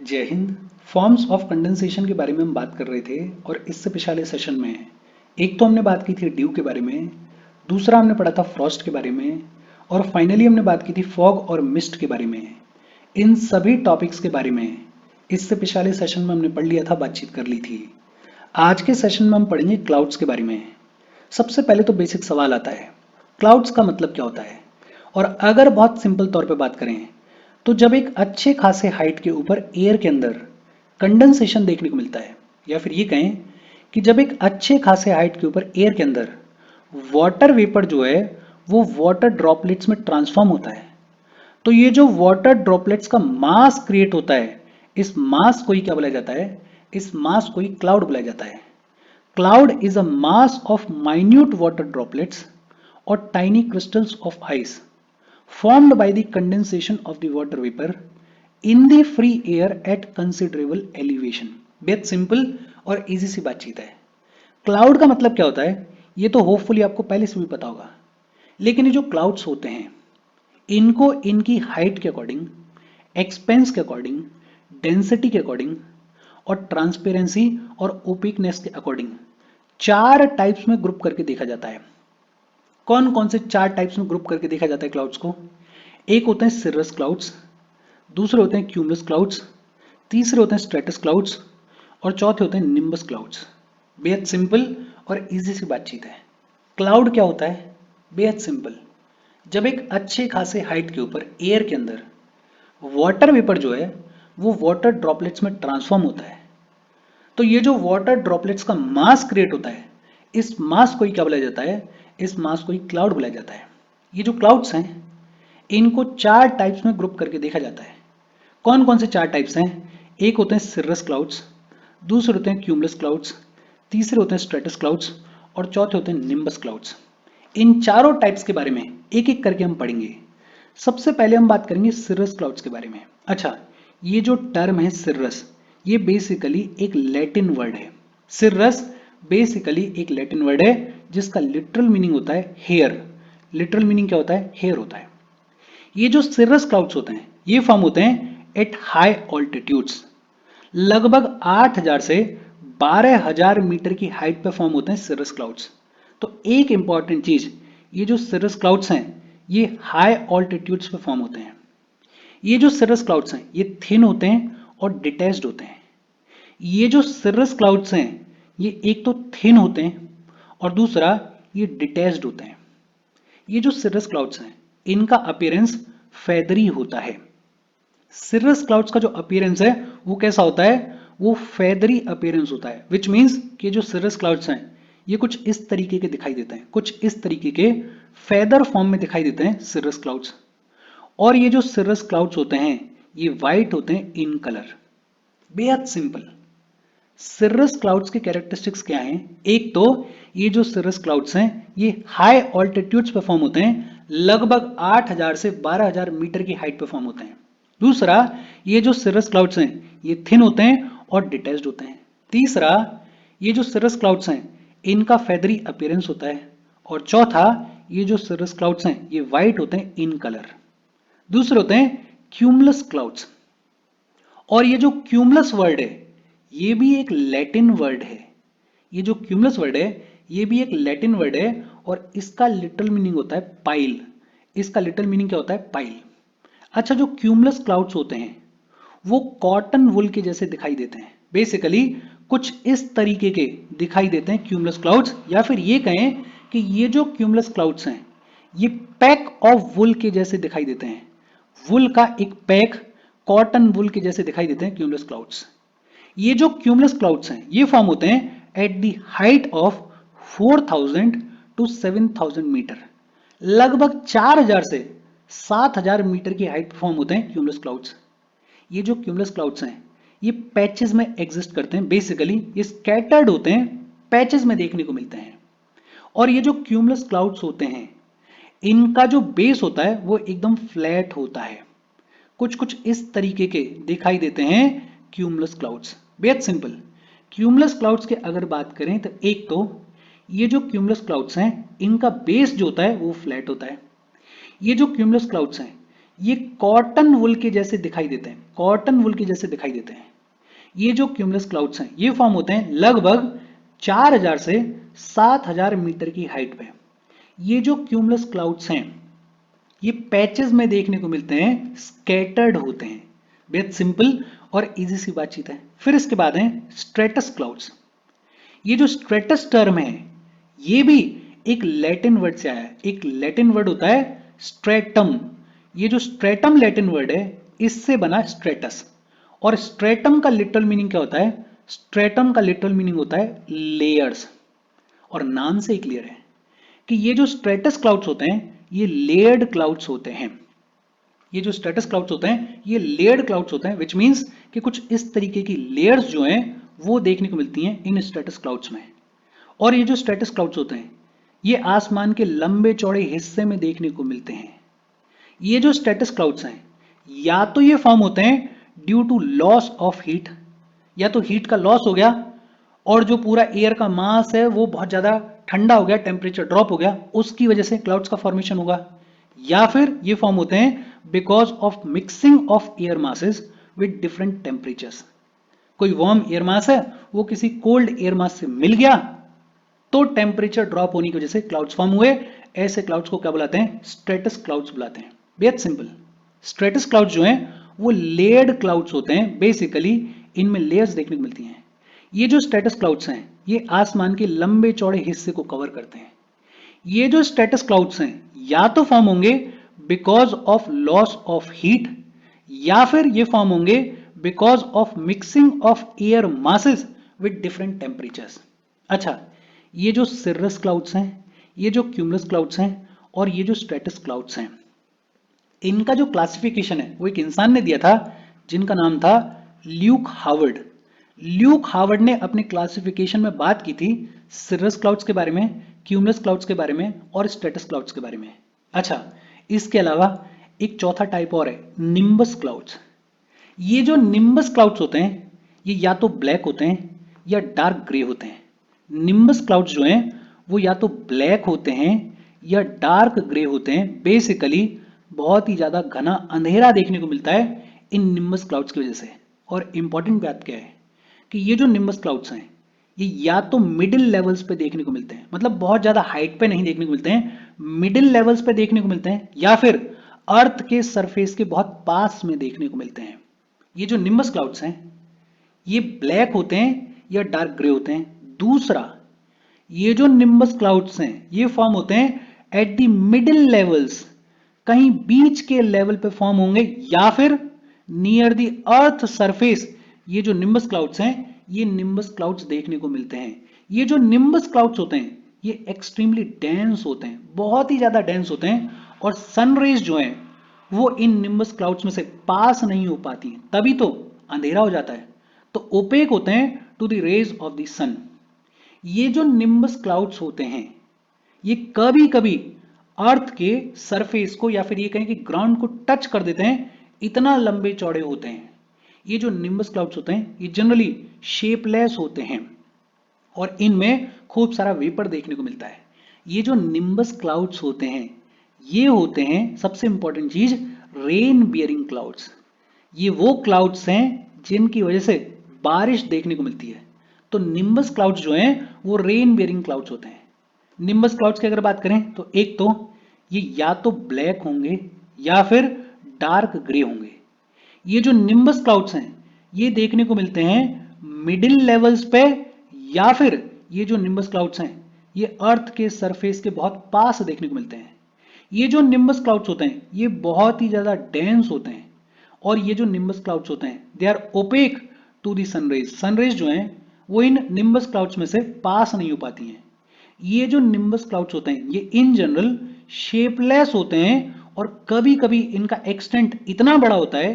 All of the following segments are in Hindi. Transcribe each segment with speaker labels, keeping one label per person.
Speaker 1: जय हिंद। फॉर्म्स ऑफ कंडेंसेशन के बारे में हम बात कर रहे थे और इससे पिछले सेशन में एक तो हमने बात की थी ड्यू के बारे में, दूसरा हमने पढ़ा था फ्रॉस्ट के बारे में और फाइनली हमने बात की थी फॉग और मिस्ट के बारे में। इन सभी टॉपिक्स के बारे में इससे पिछले सेशन में हमने पढ़ लिया था, बातचीत कर ली थी। आज के सेशन में हम पढ़ेंगे क्लाउड्स के बारे में। सबसे पहले तो बेसिक सवाल आता है, क्लाउड्स का मतलब क्या होता है? और अगर बहुत सिंपल तौर पे बात करें तो जब एक अच्छे खासे हाइट के ऊपर एयर के अंदर कंडेंसेशन देखने को मिलता है, या फिर ये कहें कि जब एक अच्छे खासे हाइट के ऊपर एयर के अंदर वाटर वेपर जो है वो वाटर ड्रॉपलेट्स में ट्रांसफॉर्म होता है, तो ये जो वाटर ड्रॉपलेट्स का मास क्रिएट होता है, इस मास को ही क्या बोला जाता है? इस मास को ही क्लाउड बुलाया जाता है। Cloud is a mass of minute water droplets or tiny crystals of ice formed by the condensation of the water vapor in the free air at considerable elevation। बेहद सिंपल और इजी सी बातचीत है। क्लाउड का मतलब क्या होता है ये तो होपफुली आपको पहले से भी पता होगा, लेकिन ये जो क्लाउड्स होते हैं इनको इनकी हाइट के अकॉर्डिंग, एक्सपेंस के अकॉर्डिंग, डेंसिटी के अकॉर्डिंग और ट्रांसपेरेंसी और ओपिकनेस के अकॉर्डिंग चार टाइप्स में ग्रुप करके देखा जाता है। कौन कौन से चार टाइप्स में ग्रुप करके देखा जाता है क्लाउड्स को? एक होते हैं सिरस क्लाउड्स, दूसरे होते हैं क्यूमुलस क्लाउड्स, तीसरे होते हैं स्ट्रेटस क्लाउड्स और चौथे होते हैं निम्बस क्लाउड्स। बेहद सिंपल और इजी सी बातचीत है। क्लाउड क्या होता है? बेहद सिंपल। जब एक अच्छे खासे हाइट के ऊपर एयर के अंदर वाटर वेपर जो है वो वाटर ड्रॉपलेट्स में ट्रांसफॉर्म होता है, तो ये जो वाटर ड्रॉपलेट्स का मास क्रिएट होता है, इस मास को ही क्या बुलाया जाता है? इस मास को ही क्लाउड बुलाया जाता है। ये जो क्लाउड्स हैं इनको चार टाइप्स में ग्रुप करके देखा जाता है। कौन कौन से चार टाइप्स हैं? एक होते हैं सिरस क्लाउड्स, दूसरे होते हैं क्यूमुलस क्लाउड्स, तीसरे होते हैं स्ट्रेटस क्लाउड्स और चौथे होते हैं निम्बस क्लाउड्स। इन चारों टाइप्स के बारे में एक एक करके हम पढ़ेंगे। सबसे पहले हम बात करेंगे सिरस क्लाउड्स के बारे में। अच्छा, ये जो टर्म है सिरस, ये बेसिकली एक लैटिन वर्ड है। सिरस बेसिकली एक लैटिन वर्ड है जिसका लिटरल मीनिंग होता है हेयर। लिटरल मीनिंग क्या होता है? हेयर होता है। ये जो सिरस क्लाउड्स होते हैं ये फॉर्म होते हैं एट हाई ऑल्टीट्यूड्स। लगभग 8000 से 12000 मीटर की हाइट पे फॉर्म होते हैं सिरस क्लाउड्स। तो एक इंपॉर्टेंट चीज, ये जो सिरस क्लाउड्स हैं ये हाई ऑल्टीट्यूड्स पे फॉर्म होते हैं। ये जो सिरस क्लाउड्स हैं ये थिन होते हैं और डिटैच्ड होते हैं। ये जो सिरस क्लाउड्स हैं ये एक तो थिन होते हैं और दूसरा ये डिटैच्ड होते हैं। ये जो सिरस क्लाउड्स हैं इनका अपीयरेंस फेदरी होता है। सिरस क्लाउड्स का जो अपीयरेंस है वो कैसा होता है? वो फेदरी अपीयरेंस होता है, विच मीन्स कि जो सिरस क्लाउड्स हैं ये कुछ इस तरीके के दिखाई देते हैं, कुछ इस तरीके के फेदर फॉर्म में दिखाई देते हैं सिरस क्लाउड्स। और ये जो सिरस क्लाउड्स होते हैं ये व्हाइट होते हैं इन कलर। बेहद सिंपल। सिरस क्लाउड्स के कैरेक्टरिस्टिक्स क्या हैं? एक तो ये जो सिरस क्लाउड्स हैं ये हाई ऑल्टीट्यूड्स पे फॉर्म होते हैं, लगभग 8000 से 12000 मीटर की हाइट पे फॉर्म होते हैं। दूसरा, ये जो सिरस क्लाउड्स हैं ये थिन होते हैं और डिटैच्ड होते हैं। तीसरा, ये जो सिरस क्लाउड्स हैं इनका फेदरी अपीयरेंस होता है। और चौथा, ये जो सिरस क्लाउड्स हैं ये व्हाइट होते हैं इन कलर। दूसरे होते हैं क्यूमुलस क्लाउड्स। और ये जो क्यूमुलस वर्ड है ये भी एक लैटिन वर्ड है। ये जो क्यूमुलस वर्ड है ये भी एक लैटिन वर्ड है और इसका लिटरल मीनिंग होता है पाइल। इसका लिटरल मीनिंग क्या होता है? पाइल। अच्छा, जो क्यूमुलस क्लाउड्स होते हैं वो कॉटन वुल के जैसे दिखाई देते हैं। बेसिकली कुछ इस तरीके के दिखाई देते हैं क्यूमुलस क्लाउड्स, या फिर ये कहें कि ये जो क्यूमुलस क्लाउड्स हैं ये पैक ऑफ वुल के जैसे दिखाई देते हैं। वुल का एक पैक, कॉटन वुल के जैसे दिखाई देते हैं क्यूमुलस क्लाउड्स। ये जो क्यूमुलस क्लाउड्स हैं ये फॉर्म होते हैं at the height of 4000 to 7000 metre. लगभग 4000 से 7000 मीटर की हाइट पे फॉर्म होते हैं क्यूमुलस क्लाउड्स। ये जो क्यूमुलस क्लाउड्स हैं ये पैचेस में एग्जिस्ट करते हैं। बेसिकली ये स्कैटर्ड होते हैं, पैचेस में देखने को मिलते हैं। और ये जो क्यूमुलस क्लाउड्स होते हैं इनका जो बेस होता है वो एकदम फ्लैट होता है। कुछ कुछ इस तरीके के दिखाई देते हैं क्यूमुलस क्लाउड्स। बेहद सिंपल। क्यूमुलस क्लाउड्स की अगर बात करें तो एक तो ये जो क्यूमुलस क्लाउड्स हैं इनका बेस जो होता है वो फ्लैट होता है। ये जो क्यूमुलस क्लाउड्स हैं ये कॉटन वुल के जैसे दिखाई देते हैं, कॉटन वुल के जैसे दिखाई देते हैं। ये जो क्यूमुलस क्लाउड्स हैं ये फॉर्म होते हैं लगभग 4000 से 7000 मीटर की हाइट पे। ये जो क्यूमुलस क्लाउड्स हैं ये पैचेस में देखने को मिलते हैं, स्कैटर्ड होते हैं। बेहद सिंपल और इजी सी बातचीत है। फिर इसके बाद है स्ट्रेटस क्लाउड्स। ये जो स्ट्रेटस टर्म है ये भी एक लैटिन वर्ड से आया है। एक लैटिन वर्ड होता है स्ट्रेटम। ये जो स्ट्रेटम लैटिन वर्ड है इससे बना स्ट्रेटस। और स्ट्रेटम का लिटरल मीनिंग क्या होता है? स्ट्रेटम का लिटरल मीनिंग होता है लेयर्स। और नाम से ही क्लियर है कि ये जो स्ट्रेटस क्लाउड्स होते हैं ये लेयर्ड क्लाउड्स होते हैं। ये जो स्ट्रेटस क्लाउड्स होते हैं ये लेयर्ड क्लाउड्स होते हैं, विच मींस कि कुछ इस तरीके की लेयर्स जो हैं वो देखने को मिलती हैं इन स्ट्रेटस क्लाउड्स में। और ये जो स्ट्रेटस क्लाउड्स होते हैं ये आसमान के लंबे चौड़े हिस्से में देखने को मिलते हैं। ये जो स्ट्रेटस क्लाउड्स हैं या तो ये फॉर्म होते हैं due to loss of heat, या तो हीट का लॉस हो गया और जो पूरा एयर का मास है वो बहुत ज्यादा ठंडा हो गया, टेम्परेचर ड्रॉप हो गया, उसकी वजह से क्लाउड्स का फॉर्मेशन होगा। या फिर ये फॉर्म होते हैं because of mixing of air masses with different temperatures. कोई वार्म एयर मास है वो किसी कोल्ड एयर मास से मिल गया तो टेम्परेचर ड्रॉप होने की वजह से क्लाउड्स फॉर्म हुए। ऐसे क्लाउड्स को क्या बुलाते हैं? स्ट्रेटस क्लाउड्स बुलाते हैं। बेहद सिंपल। स्ट्रेटस क्लाउड्स जो हैं वो लेयर्ड क्लाउड्स होते हैं। बेसिकली इनमें लेयर्स देखने को मिलती हैं। ये जो स्ट्रेटस क्लाउड्स हैं ये आसमान के लंबे चौड़े हिस्से को कवर करते हैं। ये जो स्ट्रेटस क्लाउड्स हैं या तो फॉर्म होंगे because of loss of heat, या फिर ये फॉर्म होंगे because of mixing of air masses with different temperatures. अच्छा, ये जो सिरस क्लाउड्स हैं, ये जो क्यूमुलस क्लाउड्स हैं और ये जो स्ट्रेटस क्लाउड्स हैं, इनका जो क्लासिफिकेशन है वो एक इंसान ने दिया था जिनका नाम था ल्यूक हावर्ड। ल्यूक हावर्ड ने अपने क्लासिफिकेशन में बात की थी सिरस क्लाउड्स के बारे में, क्यूमुलस क्लाउड्स के बारे में और स्ट्रेटस क्लाउड्स के बारे में। अच्छा, इसके अलावा एक चौथा टाइप और है, निम्बस क्लाउड्स। ये जो निम्बस क्लाउड्स होते हैं ये या तो ब्लैक होते हैं या डार्क ग्रे होते हैं। निम्बस क्लाउड्स जो हैं वो या तो ब्लैक होते हैं या डार्क ग्रे होते हैं। बेसिकली बहुत ही ज्यादा घना अंधेरा देखने को मिलता है इन निम्बस क्लाउड्स की वजह से। और इंपॉर्टेंट बात क्या है कि ये जो निम्बस क्लाउड्स हैं ये या तो मिडिल लेवल्स पे देखने को मिलते हैं, मतलब बहुत ज्यादा हाइट पे नहीं देखने को मिलते हैं, मिडिल लेवल्स पे देखने को मिलते हैं, या फिर अर्थ के सरफेस के बहुत पास में देखने को मिलते हैं। ये जो निम्बस क्लाउड्स हैं ये ब्लैक होते हैं या डार्क ग्रे होते हैं। दूसरा, ये जो निम्बस क्लाउड्स हैं ये फॉर्म होते हैं एट द मिडिल लेवल्स, कहीं बीच के लेवल पे फॉर्म होंगे, या फिर नियर द अर्थ सरफेस। ये जो निम्बस क्लाउड्स हैं ये निम्बस क्लाउड्स देखने को मिलते हैं। ये जो निम्बस क्लाउड्स होते हैं ये एक्सट्रीमली डेंस होते हैं, बहुत ही ज्यादा डेंस होते हैं, और सन रेज जो हैं वो इन निम्बस क्लाउड्स में से पास नहीं हो पाती हैं, तभी तो अंधेरा हो जाता है। तो ओपेक होते हैं to the rays of the sun. ये जो निम्बस क्लाउड्स होते हैं ये कभी कभी अर्थ के सरफेस को या फिर ये कहें कि ग्राउंड को टच कर देते हैं, इतना लंबे चौड़े होते हैं। ये जो निम्बस क्लाउड्स होते हैं ये जनरली शेपलेस होते हैं और इनमें खूब सारा वेपर देखने को मिलता है। ये जो निम्बस क्लाउड्स होते हैं ये होते हैं, सबसे इंपॉर्टेंट चीज, रेन बियरिंग क्लाउड्स। ये वो क्लाउड्स हैं जिनकी वजह से बारिश देखने को मिलती है। तो निम्बस क्लाउड्स जो हैं वो रेन बियरिंग क्लाउड्स होते हैं। निम्बस क्लाउड्स की अगर बात करें तो एक तो ये या तो ब्लैक होंगे या फिर डार्क ग्रे होंगे। ये जो निम्बस क्लाउड्स हैं ये देखने को मिलते हैं मिडिल लेवल्स पे, या फिर ये जो निम्बस क्लाउड्स हैं ये अर्थ के सरफेस के बहुत पास देखने को मिलते हैं। ये जो निम्बस क्लाउड्स होते हैं ये बहुत ही ज्यादा डेंस होते हैं, और ये जो निम्बस क्लाउड्स होते हैं they are opaque to the sunrays. Sunrays जो हैं वो इन निम्बस क्लाउड्स में से पास नहीं हो पाती हैं। ये जो निम्बस क्लाउड्स होते हैं ये इन जनरल शेपलेस होते हैं, और कभी कभी इनका एक्सटेंट इतना बड़ा होता है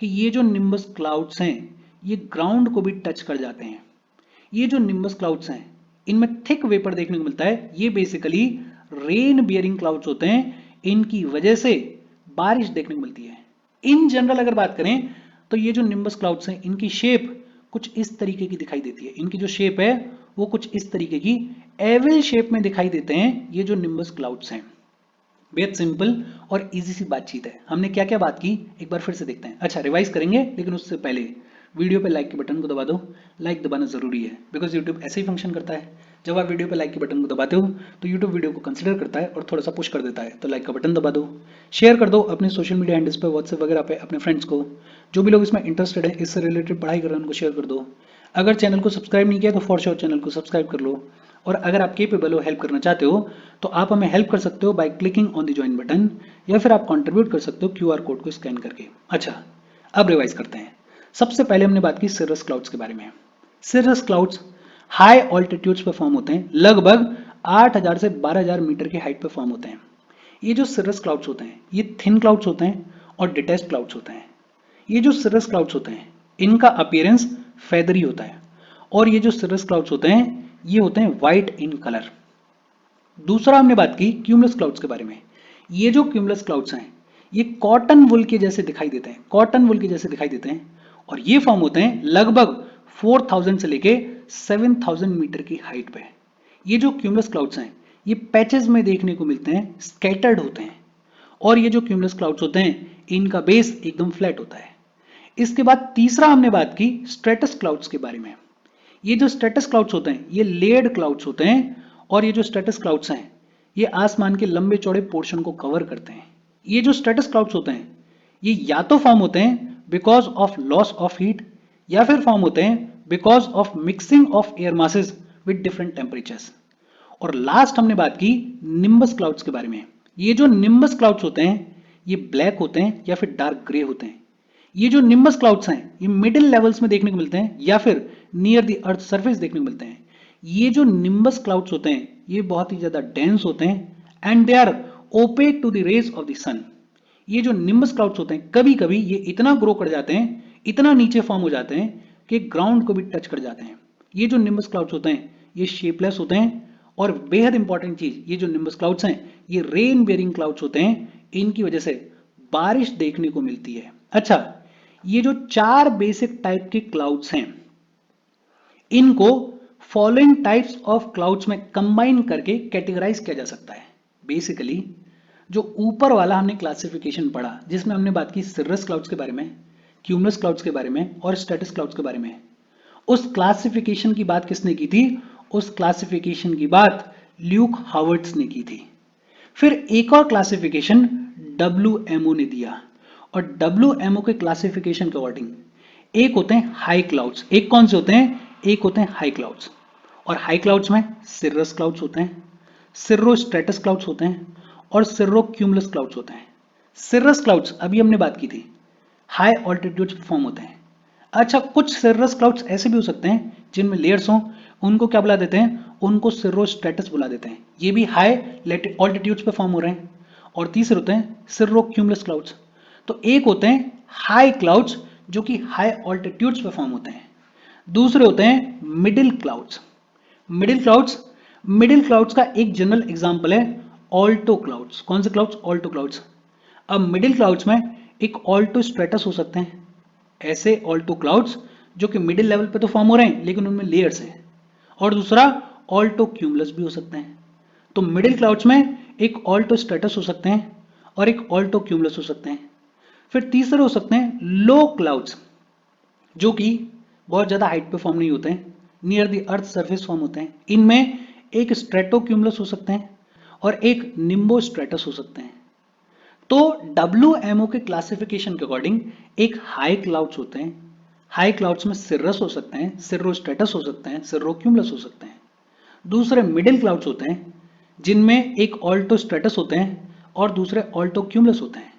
Speaker 1: कि ये जो निम्बस क्लाउड्स हैं ये ग्राउंड को भी टच कर जाते हैं। ये जो निम्बस क्लाउड्स हैं इनमें थिक वेपर देखने को मिलता है। ये बेसिकली रेन बियरिंग क्लाउड्स होते हैं, इनकी वजह से बारिश देखने को मिलती है। इन जनरल अगर बात करें तो ये जो निम्बस क्लाउड्स हैं इनकी शेप कुछ इस तरीके की दिखाई देती है। इनकी जो शेप है वो कुछ इस तरीके की एविल शेप में दिखाई देते हैं ये जो निम्बस क्लाउड्स हैं। बेहद सिंपल और इजी सी बातचीत है। हमने क्या क्या बात की एक बार फिर से देखते हैं। अच्छा, रिवाइज करेंगे, लेकिन उससे पहले वीडियो पे लाइक के बटन को दबा दो। लाइक दबाना जरूरी है बिकॉज यूट्यूब ऐसे ही फंक्शन करता है। जब आप वीडियो पे लाइक के बटन को दबाते हो तो यूट्यूब वीडियो को कंसिडर करता है और थोड़ा सा पुश कर देता है। तो लाइक का बटन दबा दो, शेयर कर दो अपने सोशल मीडिया हैंडल्स पे, व्हाट्सएप वगैरह पे अपने फ्रेंड्स को। जो भी लोग इसमें इंटरेस्टेड है, इससे रिलेटेड पढ़ाई कर रहे हैं, उनको शेयर कर दो। अगर चैनल को सब्सक्राइब नहीं किया तो फॉर श्योर चैनल को सब्सक्राइब कर लो। और अगर आप केपेबल हो, हेल्प करना चाहते हो, तो आप हमें हेल्प कर सकते हो by clicking on the join button, या फिर आप कंट्रीब्यूट कर सकते हो क्यूआर कोड को स्कैन करके। अच्छा, अब रिवाइज करते हैं। सबसे पहले हमने बात की सर्रस क्लाउड्स के बारे में। सर्रस क्लाउड्स हाई ऑल्टीट्यूड्स पे फॉर्म होते हैं, लगभग 8000 से 12000 मीटर की हाइट पे फॉर्म होते हैं। ये जो सर्रस क्लाउड्स होते हैं, ये थिन क्लाउड्स होते हैं और डिटैच्ड क्लाउड्स होते हैं। ये जो सर्रस क्लाउड्स होते हैं, इनका अपीयरेंस फेदरी होता है। और ये जो सर्रस क्लाउड्स होते हैं, ये होते हैं व्हाइट इन कलर। दूसरा हमने बात की क्यूमुलस क्लाउड्स के बारे में। ये जो क्यूमुलस क्लाउड्स हैं, ये कॉटन वुल के जैसे दिखाई देते हैं, कॉटन वुल के जैसे दिखाई देते हैं। और ये फॉर्म होते हैं लगभग 4000 से लेके 7000 मीटर की हाइट पे। ये जो क्यूमुलस क्लाउड्स हैं, ये पैचेस में देखने को मिलते हैं, स्कैटर्ड होते हैं। और ये जो क्यूमुलस क्लाउड्स होते हैं, इनका बेस एकदम फ्लैट होता है। इसके बाद तीसरा हमने बात की स्ट्रेटस क्लाउड्स के बारे में। ये जो स्ट्रेटस क्लाउड्स होते हैं, ये लेयर्ड क्लाउड्स होते हैं। और ये जो स्ट्रेटस क्लाउड्स हैं, ये आसमान के लंबे चौड़े पोर्शन को कवर करते हैं। ये जो स्ट्रेटस क्लाउड्स होते हैं, ये या तो फॉर्म होते हैं because of loss of heat, या फिर फॉर्म होते हैं because of mixing of air masses with different temperatures. और लास्ट हमने बात की निम्बस क्लाउड्स के बारे में। ये जो निम्बस क्लाउड्स होते हैं, ये ब्लैक होते हैं या फिर डार्क ग्रे होते हैं। ये जो निम्बस क्लाउड्स हैं, ये मिडिल लेवल्स में देखने को मिलते हैं या फिर नियर द अर्थ सरफेस देखने को मिलते हैं। ये जो निम्बस क्लाउड्स होते हैं, ये बहुत ही ज्यादा डेंस होते हैं and they are opaque to the rays of the sun. ये जो निम्बस क्लाउड्स होते हैं, कभी कभी ये इतना ग्रो कर जाते हैं, इतना नीचे फॉर्म हो जाते हैं कि ग्राउंड को भी टच कर जाते हैं। ये जो निम्बस क्लाउड्स होते हैं, ये शेपलेस होते हैं। और बेहद इंपॉर्टेंट चीज, ये जो निम्बस क्लाउड्स हैं, ये रेन बेयरिंग क्लाउड्स होते हैं। इनकी वजह से बारिश देखने को मिलती है। अच्छा, ये जो 4 बेसिक टाइप के क्लाउड्स हैं, इनको फॉलोइंग टाइप्स ऑफ क्लाउड्स में कंबाइन करके कैटेगराइज किया जा सकता है। बेसिकली जो ऊपर वाला हमने क्लासिफिकेशन पढ़ा, जिसमें हमने बात की सर्रस क्लाउड्स के बारे में, क्यूमुलस क्लाउड्स के बारे में और स्ट्रेटस क्लाउड्स के बारे में, उस क्लासिफिकेशन की बात किसने की थी? उस क्लासिफिकेशन की बात ल्यूक हावर्ड्स ने की थी। फिर एक और क्लासिफिकेशन WMO ने दिया। और WMO के क्लासिफिकेशन के अकॉर्डिंग एक होते हैं हाई क्लाउड्स। एक कौन से होते हैं? एक होते हैं हाई क्लाउड्स। और हाई क्लाउड्स में सर्रस क्लाउड्स होते हैं, सर्रो स्ट्रेटस क्लाउड्स होते हैं और सर्रो क्यूमुलस क्लाउड्स होते हैं। सर्रस क्लाउड्स अभी हमने बात की थी, हाई ऑल्टीट्यूड्स पे फॉर्म होते हैं। अच्छा, कुछ सर्रस क्लाउड्स ऐसे भी हो सकते हैं जिनमें लेयर्स हों, उनको क्या बुला देते हैं? उनको सर्रो स्ट्रेटस बुला देते हैं। ये भी हाई ऑल्टीट्यूड्स पे फॉर्म हो रहे हैं। और तीसरे होते हैं सर्रो क्यूमुलस क्लाउड्स। तो एक होते हैं हाई क्लाउड्स जो कि हाई ऑल्टीट्यूड्स पे फॉर्म होते हैं, दूसरे होते हैं middle clouds. Middle clouds, middle clouds का एक जनरल एग्जांपल है ऑल्टो क्लाउड्स। कौन से क्लाउड्स? Alto clouds. अब मिडिल क्लाउड्स में एक ऑल्टो स्ट्रेटस हो सकते हैं, ऐसे ऑल्टो क्लाउड्स जो कि मिडिल लेवल पे तो फॉर्म हो रहे हैं लेकिन उनमें लेयर्स हैं। और दूसरा ऑल्टो क्यूमुलस भी हो सकते हैं। तो मिडिल क्लाउड्स में एक ऑल्टो स्ट्रेटस हो सकते हैं और एक ऑल्टो क्यूमुलस हो सकते हैं। फिर तीसरे हो सकते हैं लो क्लाउड्स, जो कि बहुत ज्यादा हाइट पे फॉर्म नहीं होते हैं, near the earth surface form होते हैं। इनमें एक स्ट्रेटो क्यूमुलस हो सकते हैं और एक निम्बो स्ट्रेटस हो सकते हैं। तो WMO के क्लासिफिकेशन के अकॉर्डिंग एक हाई क्लाउड्स होते हैं। हाई क्लाउड्स में सर्रस हो सकते हैं, सर्रो स्ट्रेटस हो सकते हैं, सर्रो क्यूमुलस हो सकते हैं। दूसरे मिडिल क्लाउड्स होते हैं जिनमें एक ऑल्टो स्ट्रेटस होते हैं और दूसरे ऑल्टो क्यूमुलस होते हैं।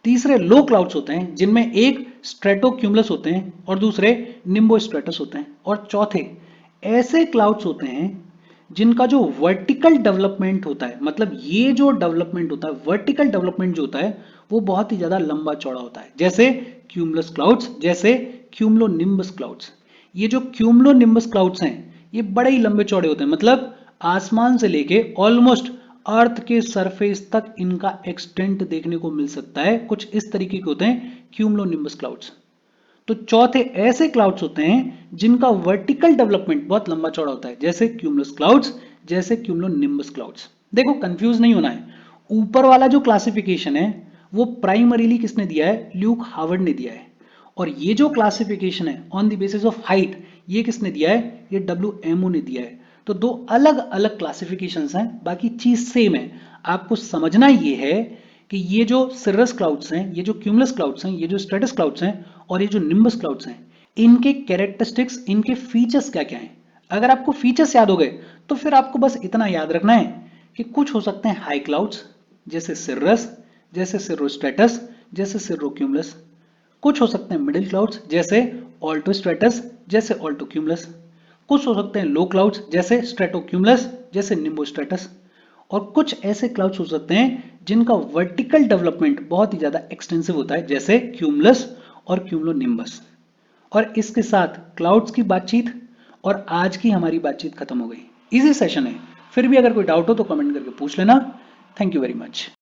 Speaker 1: तीसरे लो क्लाउड्स होते हैं जिनमें एक स्ट्रेटो क्यूमुलस होते हैं और दूसरे निम्बो स्ट्रेटस होते हैं। और चौथे ऐसे क्लाउड्स होते हैं जिनका जो वर्टिकल डेवलपमेंट होता है, मतलब ये जो डेवलपमेंट होता है, वर्टिकल डेवलपमेंट जो होता है, वो बहुत ही ज्यादा लंबा चौड़ा होता है, जैसे क्यूमुलस क्लाउड्स, जैसे क्यूमुलोनिम्बस क्लाउड्स। ये जो क्यूमुलोनिम्बस क्लाउड्स हैं, ये बड़े ही लंबे चौड़े होते हैं, मतलब आसमान से लेके ऑलमोस्ट अर्थ के सरफेस तक इनका एक्सटेंट देखने को मिल सकता है। कुछ इस तरीके के होते हैं क्यूमुलोनिम्बस क्लाउड्स। तो चौथे ऐसे क्लाउड्स होते हैं जिनका वर्टिकल डेवलपमेंट बहुत लंबा चौड़ा होता है, जैसे क्यूमुलस क्लाउड्स, जैसे क्यूमुलोनिम्बस क्लाउड्स। देखो, कंफ्यूज नहीं होना है, ऊपर वाला जो क्लासिफिकेशन है वो प्राइमरीली किसने दिया है? ल्यूक हार्वर्ड ने दिया है। और ये जो क्लासिफिकेशन है on the basis of height, ये किसने दिया है? ये WMO ने दिया है। तो दो अलग अलग क्लासिफिकेशंस हैं, बाकी चीज सेम है। आपको समझना ये है कि ये जो सर्रस क्लाउड्स हैं, ये जो क्यूमुलस क्लाउड्स हैं, ये जो स्ट्रेटस क्लाउड्स हैं और ये जो निम्बस क्लाउड्स हैं, इनके कैरेक्टरिस्टिक्स, इनके फीचर्स क्या क्या हैं। अगर आपको फीचर्स याद हो गए तो फिर आपको बस इतना याद रखना है कि कुछ हो सकते हैं हाई क्लाउड्स जैसे सिर्रस, जैसे सिर्रोस्ट्रेटस, जैसे सिर्रोक्यूमुलस। कुछ हो सकते हैं मिडिल क्लाउड्स जैसे ऑल्टोस्ट्रेटस, जैसे ऑल्टोक्यूमुलस। कुछ हो सकते हैं लो क्लाउड्स जैसे स्ट्रेटोक्यूमुलस, जैसे निम्बोस्ट्रेटस। और कुछ ऐसे क्लाउड्स हो सकते हैं जिनका वर्टिकल डेवलपमेंट बहुत ही ज्यादा एक्सटेंसिव होता है जैसे क्यूमुलस और क्यूमुलोनिम्बस। और इसके साथ क्लाउड्स की बातचीत और आज की हमारी बातचीत खत्म हो गई। इजी सेशन है, फिर भी अगर कोई डाउट हो तो कमेंट करके पूछ लेना। Thank you very much.